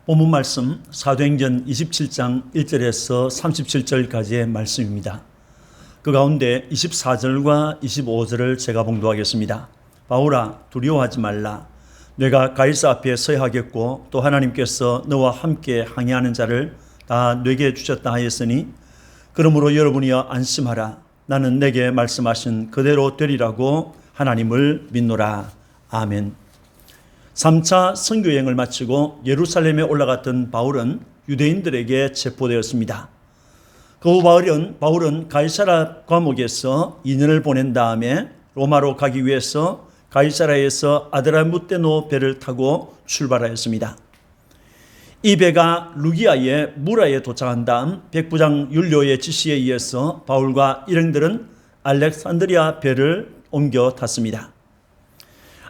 본문 말씀 사도행전 27장 1절에서 37절까지의 말씀입니다. 그 가운데 24절과 25절을 제가 봉독하겠습니다. 바울아, 두려워하지 말라. 내가 가이사 앞에 서야 하겠고 또 하나님께서 너와 함께 항해하는 자를 다 내게 주셨다 하였으니 그러므로 여러분이여 안심하라. 나는 내게 말씀하신 그대로 되리라고 하나님을 믿노라. 아멘. 3차 선교여행을 마치고 예루살렘에 올라갔던 바울은 유대인들에게 체포되었습니다. 그 후 바울은 가이사라 감옥에서 2년을 보낸 다음에 로마로 가기 위해서 가이사라에서 아드라무테노 배를 타고 출발하였습니다. 이 배가 루기아의 무라에 도착한 다음 백부장 율료의 지시에 의해서 바울과 일행들은 알렉산드리아 배를 옮겨 탔습니다.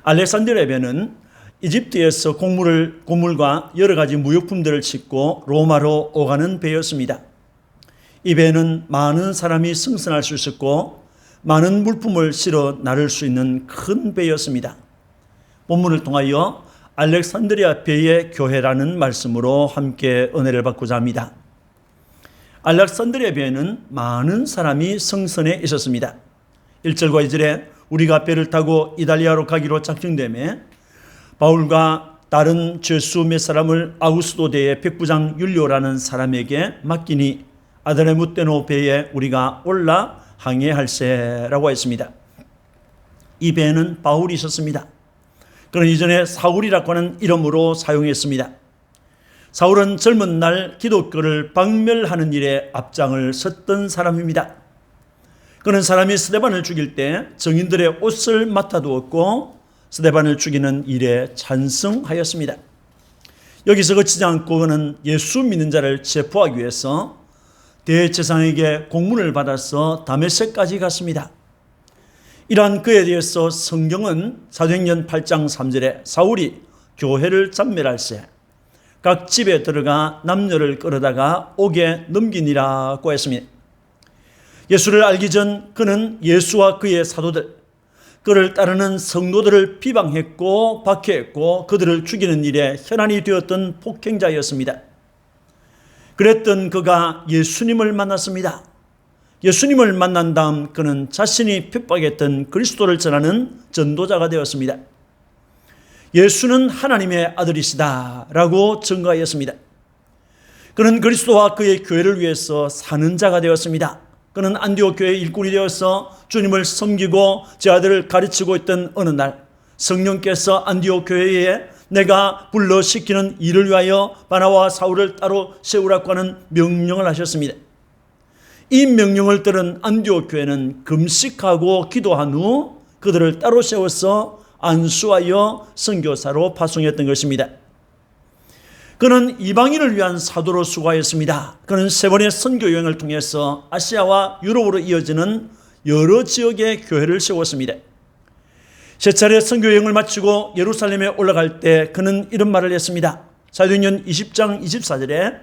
알렉산드리아 배는 이집트에서 곡물과 여러 가지 무역품들을 싣고 로마로 오가는 배였습니다. 이 배는 많은 사람이 승선할 수 있었고 많은 물품을 실어 나를 수 있는 큰 배였습니다. 본문을 통하여 알렉산드리아 배의 교회라는 말씀으로 함께 은혜를 받고자 합니다. 알렉산드리아 배에는 많은 사람이 승선해 있었습니다. 1절과 2절에 우리가 배를 타고 이탈리아로 가기로 작정되며 바울과 다른 죄수 몇 사람을 아우스도대의 백부장 율료라는 사람에게 맡기니 아드라무테노 배에 우리가 올라 항해할세라고 했습니다. 이 배에는 바울이 있었습니다. 그는 이전에 사울이라고 하는 이름으로 사용했습니다. 사울은 젊은 날 기독교를 박멸하는 일에 앞장을 섰던 사람입니다. 그는 사람이 스데반을 죽일 때 증인들의 옷을 맡아두었고 스데반을 죽이는 일에 찬성하였습니다. 여기서 그치지 않고 그는 예수 믿는 자를 체포하기 위해서 대제사장에게 공문을 받아서 다메섹까지 갔습니다. 이러한 그에 대해서 성경은 사도행전 8장 3절에 사울이 교회를 잔멸할세 각 집에 들어가 남녀를 끌어다가 옥에 넘기니라고 했습니다. 예수를 알기 전 그는 예수와 그의 사도들 그를 따르는 성도들을 비방했고 박해했고 그들을 죽이는 일에 현안이 되었던 폭행자였습니다. 그랬던 그가 예수님을 만났습니다. 예수님을 만난 다음 그는 자신이 핍박했던 그리스도를 전하는 전도자가 되었습니다. 예수는 하나님의 아들이시다 라고 증거하였습니다. 그는 그리스도와 그의 교회를 위해서 사는 자가 되었습니다. 그는 안디옥 교회의 일꾼이 되어서 주님을 섬기고 제 아들을 가르치고 있던 어느 날 성령께서 안디옥 교회에 내가 불러시키는 일을 위하여 바나바와 사울을 따로 세우라고 하는 명령을 하셨습니다. 이 명령을 들은 안디옥 교회는 금식하고 기도한 후 그들을 따로 세워서 안수하여 선교사로 파송했던 것입니다. 그는 이방인을 위한 사도로 수고하였습니다. 그는 3번의 선교 여행을 통해서 아시아와 유럽으로 이어지는 여러 지역의 교회를 세웠습니다. 3차례 선교 여행을 마치고 예루살렘에 올라갈 때 그는 이런 말을 했습니다. 사도행전 20장 24절에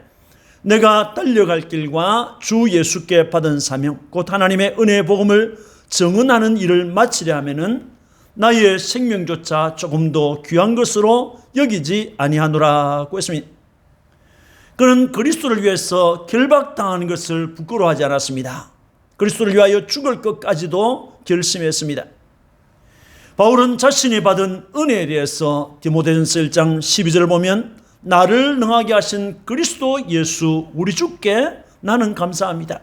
내가 달려갈 길과 주 예수께 받은 사명 곧 하나님의 은혜의 복음을 증언하는 일을 마치려 하면은 나의 생명조차 조금도 귀한 것으로 여기지 아니하노라고 했습니다. 그는 그리스도를 위해서 결박당하는 것을 부끄러워하지 않았습니다. 그리스도를 위하여 죽을 것까지도 결심했습니다. 바울은 자신이 받은 은혜에 대해서 디모데전서 1장 12절을 보면 나를 능하게 하신 그리스도 예수 우리 주께 나는 감사합니다.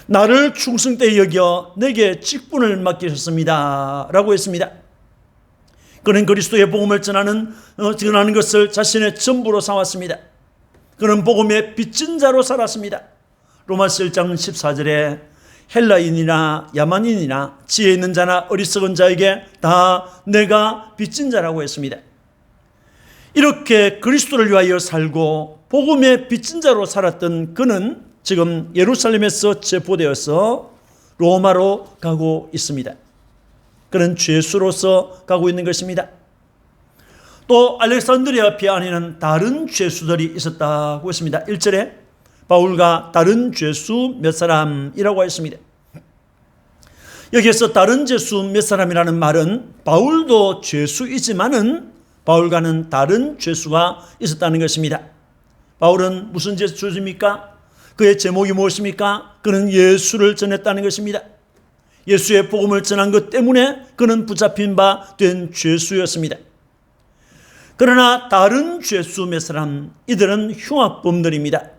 나를 충성되이 여겨 내게 직분을 맡기셨습니다 라고 했습니다. 그는 그리스도의 복음을 전하는 것을 자신의 전부로 삼았습니다. 그는 복음의 빚진 자로 살았습니다. 로마서 1장 14절에 헬라인이나 야만인이나 지혜 있는 자나 어리석은 자에게 다 내가 빚진 자라고 했습니다. 이렇게 그리스도를 위하여 살고 복음의 빚진 자로 살았던 그는 지금 예루살렘에서 체포되어서 로마로 가고 있습니다. 그는 죄수로서 가고 있는 것입니다. 또 알렉산드리아 배 안에는 다른 죄수들이 있었다고 했습니다. 1절에 바울과 다른 죄수 몇 사람이라고 했습니다. 여기에서 다른 죄수 몇 사람이라는 말은 바울도 죄수이지만은 바울과는 다른 죄수가 있었다는 것입니다. 바울은 무슨 죄수입니까? 그의 제목이 무엇입니까? 그는 예수를 전했다는 것입니다. 예수의 복음을 전한 것 때문에 그는 붙잡힌 바 된 죄수였습니다. 그러나 다른 죄수 몇 사람, 이들은 흉악범들입니다.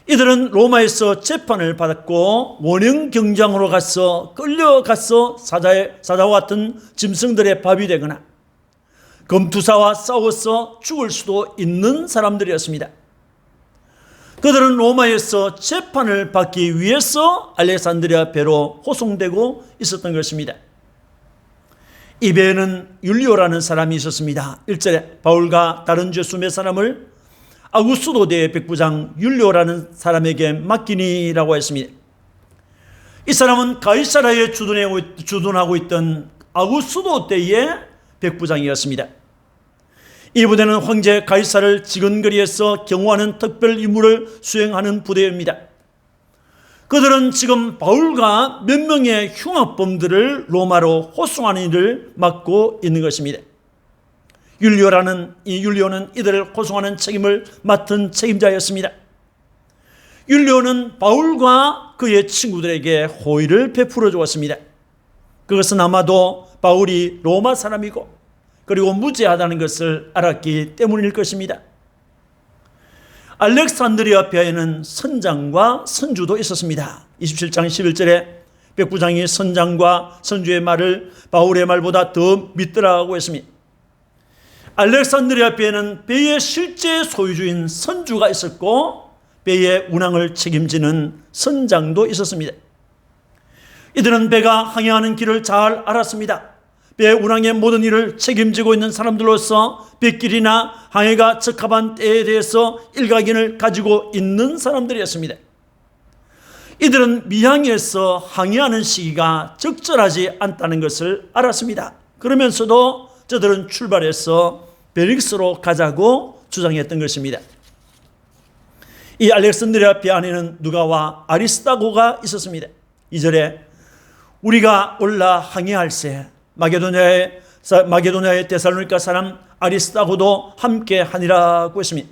이들은 로마에서 재판을 받았고 원형 경장으로 가서 끌려가서 사자와 같은 짐승들의 밥이 되거나 검투사와 싸워서 죽을 수도 있는 사람들이었습니다. 그들은 로마에서 재판을 받기 위해서 알렉산드리아 배로 호송되고 있었던 것입니다. 이 배에는 율리오라는 사람이 있었습니다. 1절에 바울과 다른 죄수 몇 사람을 아구스도 대의 백부장 율리오라는 사람에게 맡기니라고 했습니다. 이 사람은 가이사라에 주둔하고 있던 아구스도 대의 백부장이었습니다. 이 부대는 황제 가이사를 지근거리에서 경호하는 특별 임무를 수행하는 부대입니다. 그들은 지금 바울과 몇 명의 흉악범들을 로마로 호송하는 일을 맡고 있는 것입니다. 율리오는 이들을 호송하는 책임을 맡은 책임자였습니다. 율리오는 바울과 그의 친구들에게 호의를 베풀어 주었습니다. 그것은 아마도 바울이 로마 사람이고 그리고 무죄하다는 것을 알았기 때문일 것입니다. 알렉산드리아 배에는 선장과 선주도 있었습니다. 27장 11절에 백부장이 선장과 선주의 말을 바울의 말보다 더 믿더라고 했습니다. 알렉산드리아 배에는 배의 실제 소유주인 선주가 있었고 배의 운항을 책임지는 선장도 있었습니다. 이들은 배가 항해하는 길을 잘 알았습니다. 배 운항의 모든 일을 책임지고 있는 사람들로서 배길이나 항해가 적합한 때에 대해서 일각견을 가지고 있는 사람들이었습니다. 이들은 미항에서 항해하는 시기가 적절하지 않다는 것을 알았습니다. 그러면서도 저들은 출발해서 베릭스로 가자고 주장했던 것입니다. 이 알렉산드리아 배 안에는 누가와 아리스다고가 있었습니다. 2절에 우리가 올라 항해할세 마게도냐의 데살로니가 사람 아리스다고도 함께 하니라고 했습니다.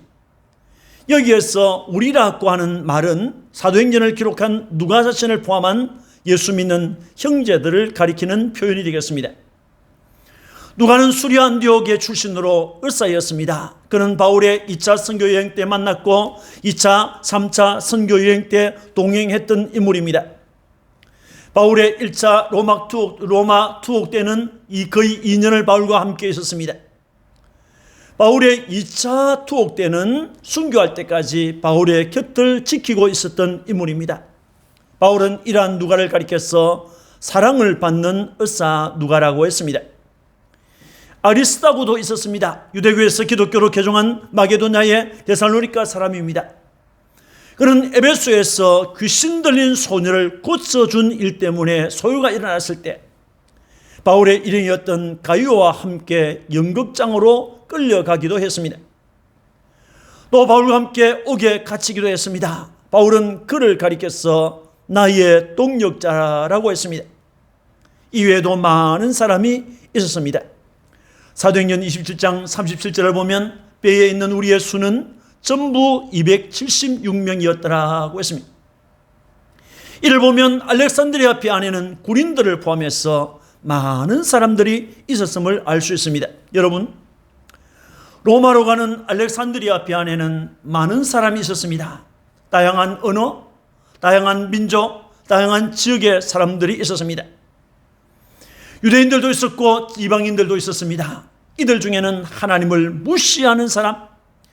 여기에서 우리라고 하는 말은 사도행전을 기록한 누가 자신을 포함한 예수 믿는 형제들을 가리키는 표현이 되겠습니다. 누가는 수리아 안디옥의 출신으로 의사였습니다. 그는 바울의 2차 선교여행 때 만났고 2차, 3차 선교여행 때 동행했던 인물입니다. 바울의 1차 로마 투옥 때는 거의 2년을 바울과 함께 있었습니다. 바울의 2차 투옥 때는 순교할 때까지 바울의 곁을 지키고 있었던 인물입니다. 바울은 이러한 누가를 가리켜서 사랑을 받는 의사 누가라고 했습니다. 아리스다고도 있었습니다. 유대교에서 기독교로 개종한 마게도냐의 데살로니가 사람입니다. 그는 에베소에서 귀신 들린 소녀를 고쳐준 일 때문에 소요가 일어났을 때 바울의 일행이었던 가이오와 함께 연극장으로 끌려가기도 했습니다. 또 바울과 함께 옥에 갇히기도 했습니다. 바울은 그를 가리켜서 나의 동역자라고 했습니다. 이외에도 많은 사람이 있었습니다. 사도행전 27장 37절을 보면 배에 있는 우리의 수는 전부 276명이었더라고 했습니다. 이를 보면 알렉산드리아 배 안에는 군인들을 포함해서 많은 사람들이 있었음을 알 수 있습니다. 여러분, 로마로 가는 알렉산드리아 배 안에는 많은 사람이 있었습니다. 다양한 언어, 다양한 민족, 다양한 지역의 사람들이 있었습니다. 유대인들도 있었고 이방인들도 있었습니다. 이들 중에는 하나님을 무시하는 사람,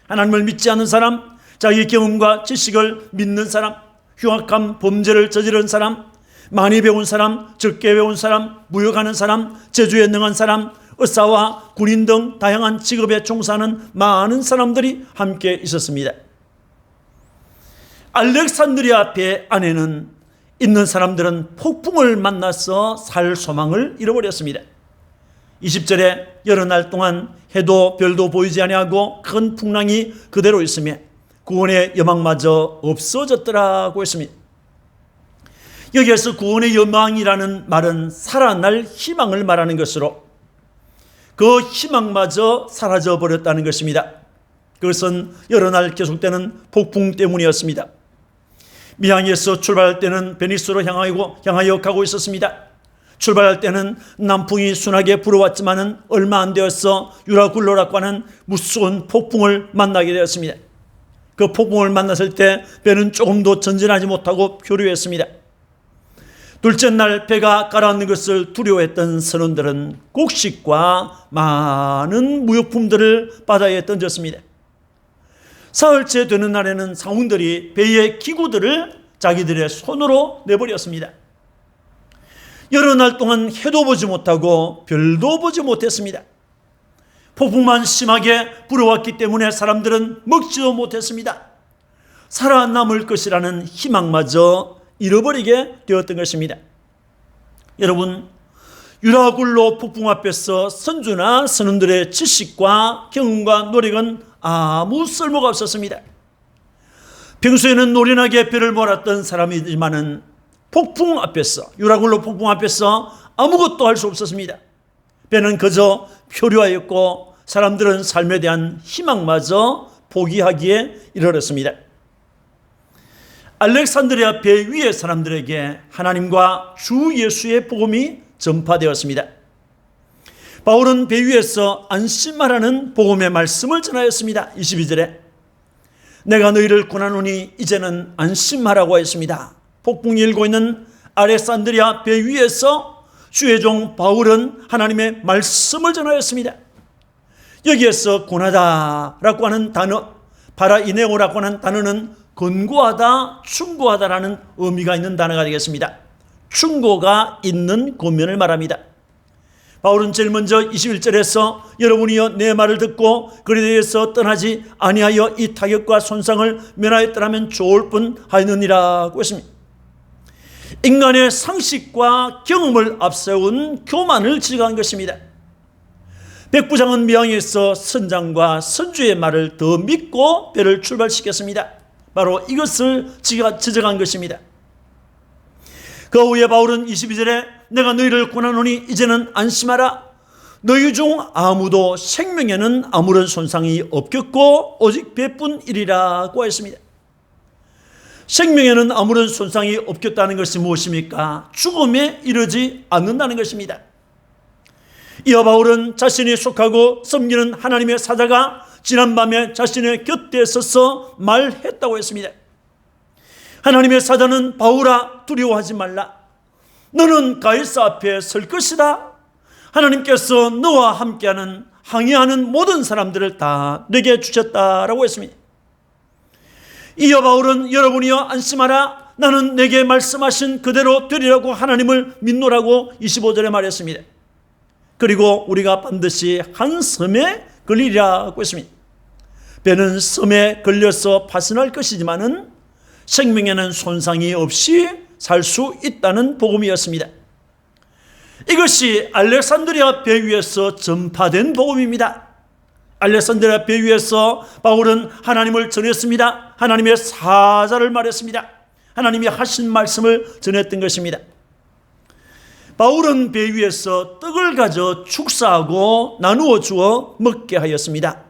하나님을 믿지 않는 사람, 자기 경험과 지식을 믿는 사람, 흉악한 범죄를 저지른 사람, 많이 배운 사람, 적게 배운 사람, 무역하는 사람, 제주에 능한 사람, 의사와 군인 등 다양한 직업에 종사하는 많은 사람들이 함께 있었습니다. 알렉산드리아 배 안에는 있는 사람들은 폭풍을 만나서 살 소망을 잃어버렸습니다. 20절에 여러 날 동안 해도 별도 보이지 아니하고 큰 풍랑이 그대로 있으며 구원의 여망마저 없어졌더라고 했습니다. 여기에서 구원의 여망이라는 말은 살아날 희망을 말하는 것으로 그 희망마저 사라져 버렸다는 것입니다. 그것은 여러 날 계속되는 폭풍 때문이었습니다. 미항에서 출발할 때는 베니스로 향하여 가고 있었습니다. 출발할 때는 남풍이 순하게 불어왔지만은 얼마 안 되어서 유라굴로라고 하는 무서운 폭풍을 만나게 되었습니다. 그 폭풍을 만났을 때 배는 조금도 전진하지 못하고 표류했습니다. 둘째 날 배가 가라앉는 것을 두려워했던 선원들은 곡식과 많은 무역품들을 바다에 던졌습니다. 사흘째 되는 날에는 상웅들이 배의 기구들을 자기들의 손으로 내버렸습니다. 여러 날 동안 해도 보지 못하고 별도 보지 못했습니다. 폭풍만 심하게 불어왔기 때문에 사람들은 먹지도 못했습니다. 살아남을 것이라는 희망마저 잃어버리게 되었던 것입니다. 여러분, 유라굴로 폭풍 앞에서 선주나 선원들의 지식과 경험과 노력은 아무 쓸모가 없었습니다. 평소에는 노련하게 배를 몰았던 사람이지만은 폭풍 앞에서, 유라굴로 폭풍 앞에서 아무것도 할 수 없었습니다. 배는 그저 표류하였고 사람들은 삶에 대한 희망마저 포기하기에 이르렀습니다. 알렉산드리아 배 위의 사람들에게 하나님과 주 예수의 복음이 전파되었습니다. 바울은 배 위에서 안심하라는 복음의 말씀을 전하였습니다. 22절에 내가 너희를 권하노니 이제는 안심하라고 했습니다. 폭풍이 일고 있는 알렉산드리아 배 위에서 주의 종 바울은 하나님의 말씀을 전하였습니다. 여기에서 권하다라고 하는 단어, 파라이네오라고 하는 단어는 권고하다, 충고하다라는 의미가 있는 단어가 되겠습니다. 충고가 있는 권면을 말합니다. 바울은 제일 먼저 21절에서 여러분이여 내 말을 듣고 그에 대해서 떠나지 아니하여 이 타격과 손상을 면하였더라면 좋을 뿐 하였느니라고 했습니다. 인간의 상식과 경험을 앞세운 교만을 지적한 것입니다. 백부장은 미항에서 선장과 선주의 말을 더 믿고 배를 출발시켰습니다. 바로 이것을 지적한 것입니다. 그 후에 바울은 22절에 내가 너희를 권하노니 이제는 안심하라. 너희 중 아무도 생명에는 아무런 손상이 없겠고 오직 배뿐이리라고 했습니다. 생명에는 아무런 손상이 없겠다는 것이 무엇입니까? 죽음에 이르지 않는다는 것입니다. 이어 바울은 자신이 속하고 섬기는 하나님의 사자가 지난밤에 자신의 곁에 서서 말했다고 했습니다. 하나님의 사자는 바울아 두려워하지 말라. 너는 가이사 앞에 설 것이다. 하나님께서 너와 함께하는 항해하는 모든 사람들을 다 내게 주셨다라고 했습니다. 이어 바울은 여러분이여 안심하라. 나는 내게 말씀하신 그대로 되리라고 하나님을 믿노라고 25절에 말했습니다. 그리고 우리가 반드시 한 섬에 걸리리라고 했습니다. 배는 섬에 걸려서 파손할 것이지만은 생명에는 손상이 없이 살 수 있다는 복음이었습니다. 이것이 알렉산드리아 배 위에서 전파된 복음입니다. 알렉산드리아 배 위에서 바울은 하나님을 전했습니다. 하나님의 사자를 말했습니다. 하나님이 하신 말씀을 전했던 것입니다. 바울은 배 위에서 떡을 가져 축사하고 나누어 주어 먹게 하였습니다.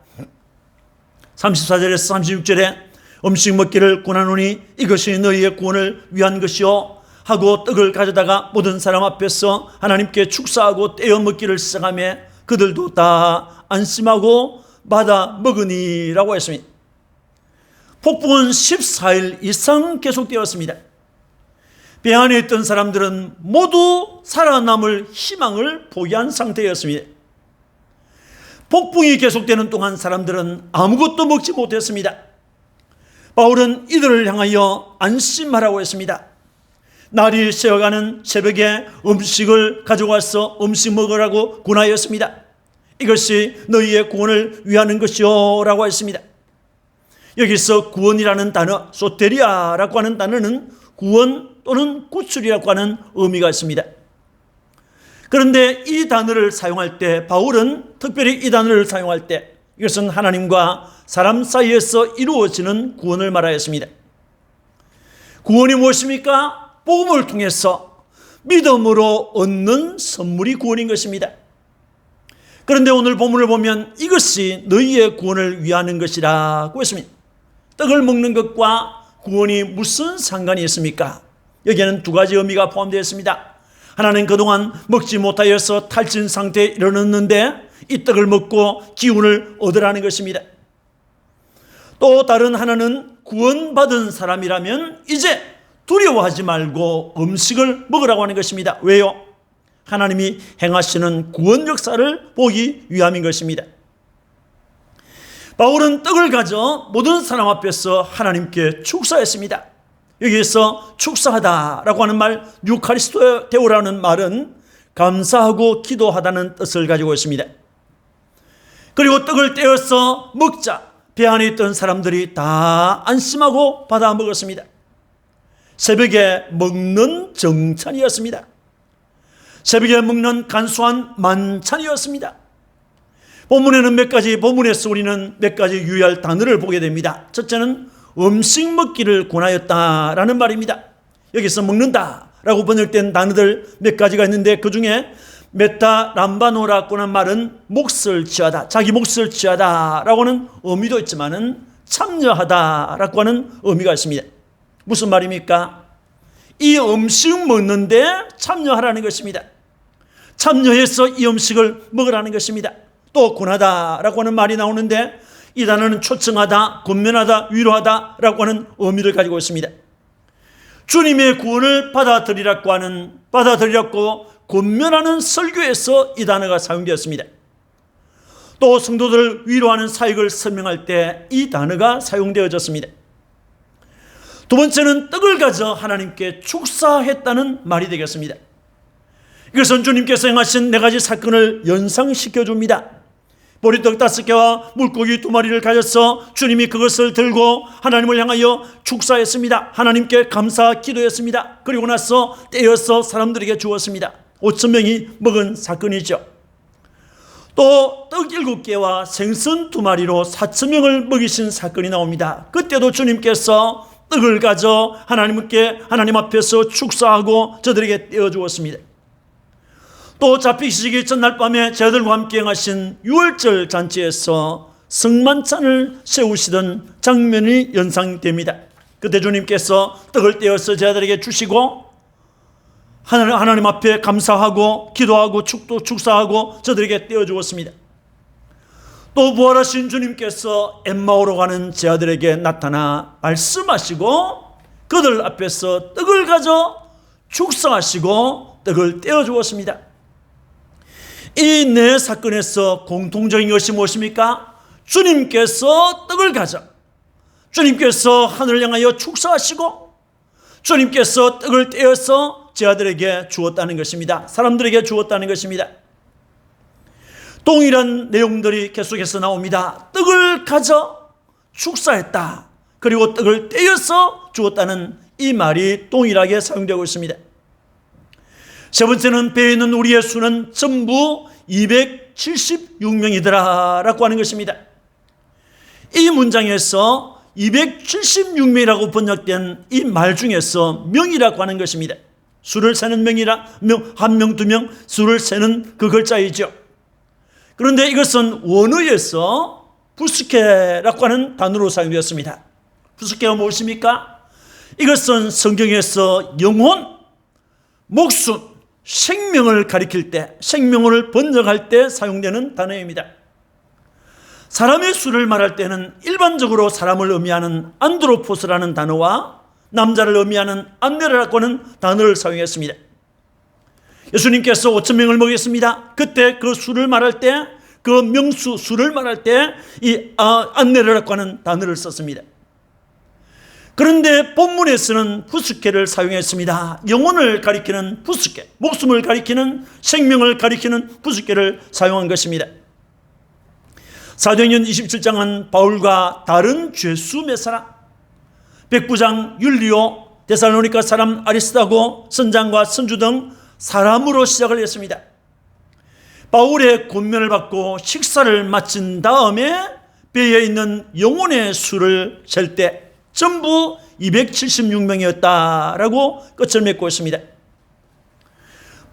34절에서 36절에 음식 먹기를 권하노니 이것이 너희의 구원을 위한 것이요 하고 떡을 가져다가 모든 사람 앞에서 하나님께 축사하고 떼어 먹기를 시작하며 그들도 다 안심하고 받아 먹으니라고 했습니다. 폭풍은 14일 이상 계속되었습니다. 배 안에 있던 사람들은 모두 살아남을 희망을 포기한 상태였습니다. 폭풍이 계속되는 동안 사람들은 아무것도 먹지 못했습니다. 바울은 이들을 향하여 안심하라고 했습니다. 날이 새어가는 새벽에 음식을 가져와서 음식 먹으라고 권하였습니다. 이것이 너희의 구원을 위하는 것이요 라고 했습니다. 여기서 구원이라는 단어, 소테리아라고 하는 단어는 구원 또는 구출이라고 하는 의미가 있습니다. 그런데 이 단어를 사용할 때 바울은 특별히 이 단어를 사용할 때 이것은 하나님과 사람 사이에서 이루어지는 구원을 말하였습니다. 구원이 무엇입니까? 복음을 통해서 믿음으로 얻는 선물이 구원인 것입니다. 그런데 오늘 본문을 보면 이것이 너희의 구원을 위하는 것이라고 했습니다. 떡을 먹는 것과 구원이 무슨 상관이 있습니까? 여기에는 두 가지 의미가 포함되어 있습니다. 하나는 그동안 먹지 못하여서 탈진 상태에 이르렀는데 이 떡을 먹고 기운을 얻으라는 것입니다. 또 다른 하나는 구원받은 사람이라면 이제 두려워하지 말고 음식을 먹으라고 하는 것입니다. 왜요? 하나님이 행하시는 구원 역사를 보기 위함인 것입니다. 바울은 떡을 가져 모든 사람 앞에서 하나님께 축사했습니다. 여기에서 축사하다라고 하는 말, 유카리스토테오라는 말은 감사하고 기도하다는 뜻을 가지고 있습니다. 그리고 떡을 떼어서 먹자, 배 안에 있던 사람들이 다 안심하고 받아 먹었습니다. 새벽에 먹는 정찬이었습니다. 새벽에 먹는 간소한 만찬이었습니다. 본문에서 우리는 몇 가지 유의할 단어를 보게 됩니다. 첫째는 음식 먹기를 권하였다라는 말입니다. 여기서 먹는다라고 번역된 단어들 몇 가지가 있는데 그 중에 메타람바노라고 하는 말은 몫을 취하다, 자기 몫을 취하다라고 하는 의미도 있지만은 참여하다라고 하는 의미가 있습니다. 무슨 말입니까? 이 음식 먹는데 참여하라는 것입니다. 참여해서 이 음식을 먹으라는 것입니다. 또 권하다라고 하는 말이 나오는데 이 단어는 초청하다, 권면하다, 위로하다라고 하는 의미를 가지고 있습니다. 주님의 구원을 받아들이라고 권면하는 설교에서 이 단어가 사용되었습니다. 또 성도들을 위로하는 사역을 설명할 때 이 단어가 사용되어졌습니다. 두 번째는 떡을 가져 하나님께 축사했다는 말이 되겠습니다. 이것은 주님께서 행하신 네 가지 사건을 연상시켜 줍니다. 보리떡 5개와 물고기 2마리를 가져서 주님이 그것을 들고 하나님을 향하여 축사했습니다. 하나님께 감사 기도했습니다. 그리고 나서 떼어서 사람들에게 주었습니다. 5,000명이 먹은 사건이죠. 또 떡 7개와 생선 2마리로 4,000명을 먹이신 사건이 나옵니다. 그때도 주님께서 떡을 가져 하나님 앞에서 축사하고 저들에게 떼어 주었습니다. 또 잡히시기 전날 밤에 제자들과 함께 행하신 유월절 잔치에서 성만찬을 세우시던 장면이 연상됩니다. 그때 주님께서 떡을 떼어서 제자들에게 주시고 하나님 앞에 감사하고 기도하고 축사하고 저들에게 떼어 주었습니다. 또 부활하신 주님께서 엠마오로 가는 제자들에게 나타나 말씀하시고 그들 앞에서 떡을 가져 축사하시고 떡을 떼어 주었습니다. 이 네 사건에서 공통적인 것이 무엇입니까? 주님께서 떡을 가져 주님께서 하늘을 향하여 축사하시고 주님께서 떡을 떼어서 제자들에게 주었다는 것입니다. 사람들에게 주었다는 것입니다. 동일한 내용들이 계속해서 나옵니다. 떡을 가져 축사했다. 그리고 떡을 떼어서 주었다는 이 말이 동일하게 사용되고 있습니다. 세 번째는 배에 있는 우리의 수는 전부 276명이더라 라고 하는 것입니다. 이 문장에서 276명이라고 번역된 이 말 중에서 명이라고 하는 것입니다. 수를 세는 명이라, 한 명, 두 명, 수를 세는 그 글자이죠. 그런데 이것은 원어에서 부스케라고 하는 단어로 사용되었습니다. 부스케가 무엇입니까? 이것은 성경에서 영혼, 목숨, 생명을 가리킬 때, 생명을 번역할 때 사용되는 단어입니다. 사람의 수를 말할 때는 일반적으로 사람을 의미하는 안드로포스라는 단어와 남자를 의미하는 안네라고 하는 단어를 사용했습니다. 예수님께서 5,000명을 먹였습니다. 그때 그 수를 말할 때, 그 명수 수를 말할 때 이 안네라고 하는 단어를 썼습니다. 그런데 본문에서는 부스케를 사용했습니다. 영혼을 가리키는 부스케, 목숨을 가리키는, 생명을 가리키는 부스케를 사용한 것입니다. 사도행전 27장은 바울과 다른 죄수 몇 사람, 백부장 율리오, 데살로니가 사람 아리스다고, 선장과 선주 등 사람으로 시작을 했습니다. 바울의 권면을 받고 식사를 마친 다음에 배에 있는 영혼의 수를 셀 때 전부 276명이었다라고 끝을 맺고 있습니다.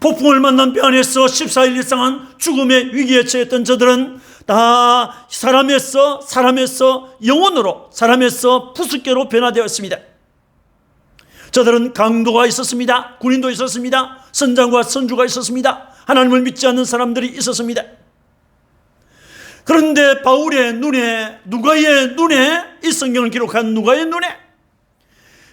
폭풍을 만난 배 안에서 14일 이상한 죽음의 위기에 처했던 저들은 다 사람에서 영혼으로, 사람에서 푸스께로 변화되었습니다. 저들은 강도가 있었습니다. 군인도 있었습니다. 선장과 선주가 있었습니다. 하나님을 믿지 않는 사람들이 있었습니다. 그런데 바울의 눈에, 누가의 눈에, 이 성경을 기록한 누가의 눈에,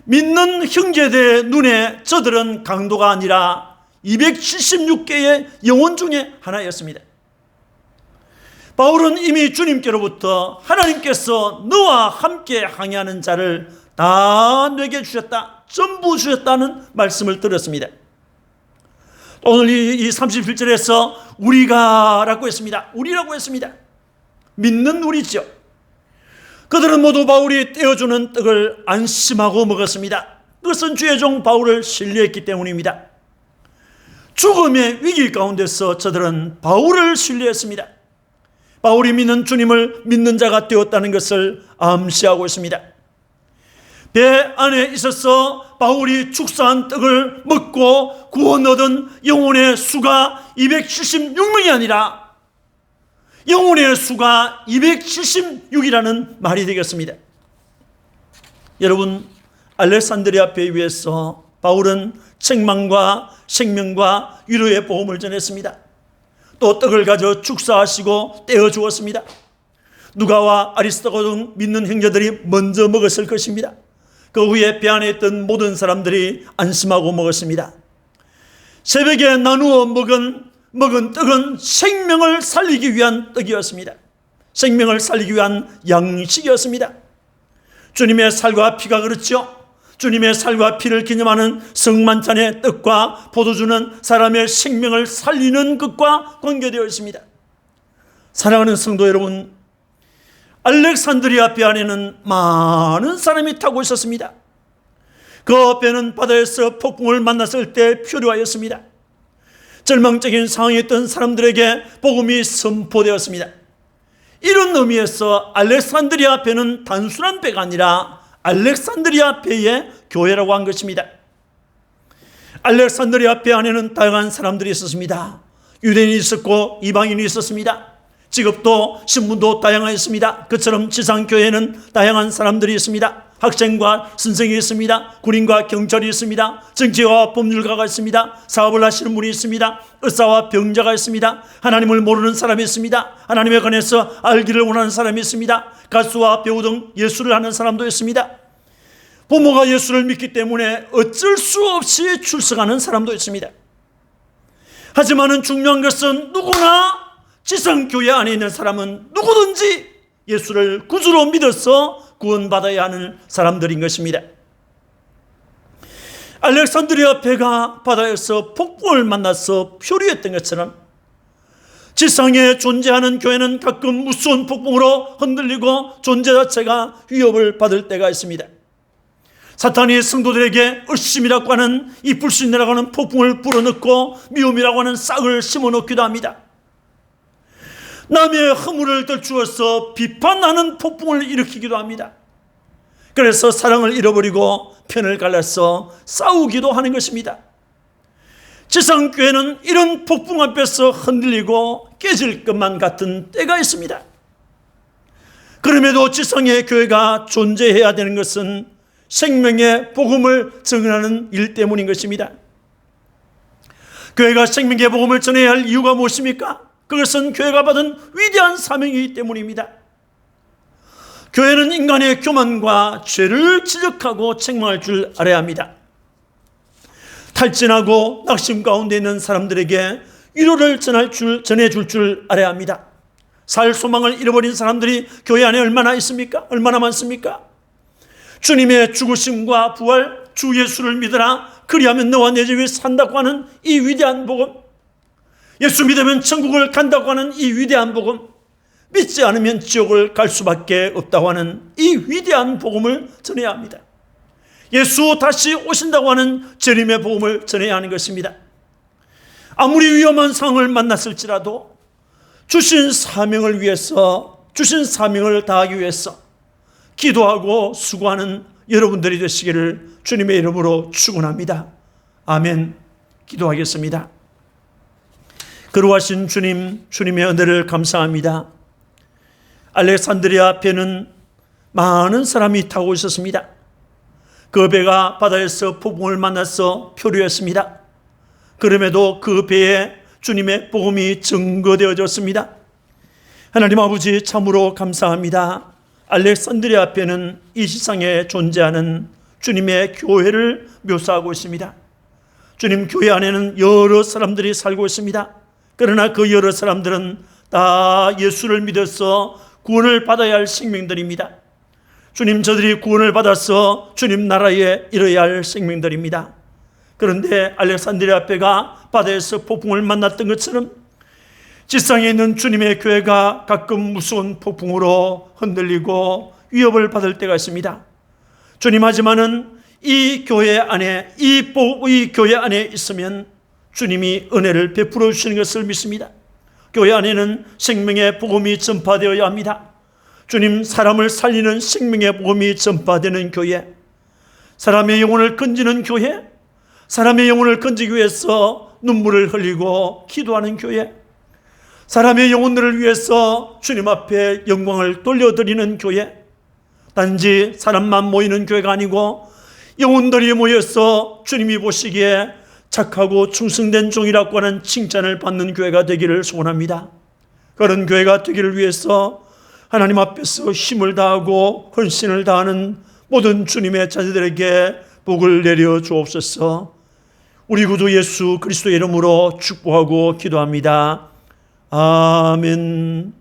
믿는 형제들의 눈에 저들은 강도가 아니라 276개의 영혼 중에 하나였습니다. 바울은 이미 주님께로부터 하나님께서 너와 함께 항해하는 자를 다 내게 주셨다, 전부 주셨다는 말씀을 들었습니다. 오늘 이 37절에서 우리가라고 했습니다. 우리라고 했습니다. 믿는 우리죠. 그들은 모두 바울이 떼어주는 떡을 안심하고 먹었습니다. 그것은 주의 종 바울을 신뢰했기 때문입니다. 죽음의 위기 가운데서 저들은 바울을 신뢰했습니다. 바울이 믿는 주님을 믿는 자가 되었다는 것을 암시하고 있습니다. 배 안에 있어서 바울이 축사한 떡을 먹고 구원 얻은 영혼의 수가 276명이 아니라 영혼의 수가 276이라는 말이 되겠습니다. 여러분, 알렉산드리아 배 위에서 바울은 책망과 생명과 위로의 복음을 전했습니다. 또 떡을 가져 축사하시고 떼어 주었습니다. 누가와 아리스토고 등 믿는 형제들이 먼저 먹었을 것입니다. 그 후에 배 안에 있던 모든 사람들이 안심하고 먹었습니다. 새벽에 나누어 먹은 떡은 생명을 살리기 위한 떡이었습니다. 생명을 살리기 위한 양식이었습니다. 주님의 살과 피가 그렇죠. 주님의 살과 피를 기념하는 성만찬의 떡과 포도주는 사람의 생명을 살리는 것과 관계되어 있습니다. 사랑하는 성도 여러분, 알렉산드리아 배 안에는 많은 사람이 타고 있었습니다. 그 배는 바다에서 폭풍을 만났을 때 표류하였습니다. 절망적인 상황에 있던 사람들에게 복음이 선포되었습니다. 이런 의미에서 알렉산드리아 배는 단순한 배가 아니라 알렉산드리아 배의 교회라고 한 것입니다. 알렉산드리아 배 안에는 다양한 사람들이 있었습니다. 유대인이 있었고 이방인이 있었습니다. 직업도 신분도 다양했습니다. 그처럼 지상교회에는 다양한 사람들이 있습니다. 학생과 선생이 있습니다. 군인과 경찰이 있습니다. 정치와 법률가가 있습니다. 사업을 하시는 분이 있습니다. 의사와 병자가 있습니다. 하나님을 모르는 사람이 있습니다. 하나님에 관해서 알기를 원하는 사람이 있습니다. 가수와 배우 등 예술을 하는 사람도 있습니다. 부모가 예수를 믿기 때문에 어쩔 수 없이 출석하는 사람도 있습니다. 하지만 중요한 것은 누구나 지성교회 안에 있는 사람은 누구든지 예수를 구주로 믿어서 구원받아야 하는 사람들인 것입니다. 알렉산드리아 배가 바다에서 폭풍을 만나서 표류했던 것처럼 지상에 존재하는 교회는 가끔 무서운 폭풍으로 흔들리고 존재 자체가 위협을 받을 때가 있습니다. 사탄이 성도들에게 의심이라고 하는 이 불신이라고 하는 폭풍을 불어넣고 미움이라고 하는 싹을 심어놓기도 합니다. 남의 허물을 들추어서 비판하는 폭풍을 일으키기도 합니다. 그래서 사랑을 잃어버리고 편을 갈라서 싸우기도 하는 것입니다. 지상교회는 이런 폭풍 앞에서 흔들리고 깨질 것만 같은 때가 있습니다. 그럼에도 지상의 교회가 존재해야 되는 것은 생명의 복음을 전하는 일 때문인 것입니다. 교회가 생명의 복음을 전해야 할 이유가 무엇입니까? 그것은 교회가 받은 위대한 사명이기 때문입니다. 교회는 인간의 교만과 죄를 지적하고 책망할 줄 알아야 합니다. 탈진하고 낙심 가운데 있는 사람들에게 위로를 전해줄 줄 알아야 합니다. 살 소망을 잃어버린 사람들이 교회 안에 얼마나 있습니까? 얼마나 많습니까? 주님의 죽으심과 부활, 주 예수를 믿으라, 그리하면 너와 내 집이 산다고 하는 이 위대한 복음, 예수 믿으면 천국을 간다고 하는 이 위대한 복음, 믿지 않으면 지옥을 갈 수밖에 없다고 하는 이 위대한 복음을 전해야 합니다. 예수 다시 오신다고 하는 재림의 복음을 전해야 하는 것입니다. 아무리 위험한 상황을 만났을지라도 주신 사명을 위해서, 주신 사명을 다하기 위해서 기도하고 수고하는 여러분들이 되시기를 주님의 이름으로 축원합니다. 아멘. 기도하겠습니다. 거룩하신 주님, 주님의 은혜를 감사합니다. 알렉산드리아 배는 많은 사람이 타고 있었습니다. 그 배가 바다에서 폭풍을 만나서 표류했습니다. 그럼에도 그 배에 주님의 복음이 증거되어졌습니다. 하나님 아버지, 참으로 감사합니다. 알렉산드리아 배는 이 세상에 존재하는 주님의 교회를 묘사하고 있습니다. 주님 교회 안에는 여러 사람들이 살고 있습니다. 그러나 그 여러 사람들은 다 예수를 믿어서 구원을 받아야 할 생명들입니다. 주님, 저들이 구원을 받아서 주님 나라에 이뤄야 할 생명들입니다. 그런데 알렉산드리아 배가 바다에서 폭풍을 만났던 것처럼 지상에 있는 주님의 교회가 가끔 무서운 폭풍으로 흔들리고 위협을 받을 때가 있습니다. 주님, 하지만은 이 교회 안에 이 교회 안에 있으면 주님이 은혜를 베풀어 주시는 것을 믿습니다. 교회 안에는 생명의 복음이 전파되어야 합니다. 주님, 사람을 살리는 생명의 복음이 전파되는 교회, 사람의 영혼을 건지는 교회, 사람의 영혼을 건지기 위해서 눈물을 흘리고 기도하는 교회, 사람의 영혼들을 위해서 주님 앞에 영광을 돌려드리는 교회, 단지 사람만 모이는 교회가 아니고 영혼들이 모여서 주님이 보시기에 착하고 충성된 종이라고 하는 칭찬을 받는 교회가 되기를 소원합니다. 그런 교회가 되기를 위해서 하나님 앞에서 힘을 다하고 헌신을 다하는 모든 주님의 자녀들에게 복을 내려 주옵소서. 우리 구주 예수 그리스도의 이름으로 축복하고 기도합니다. 아멘.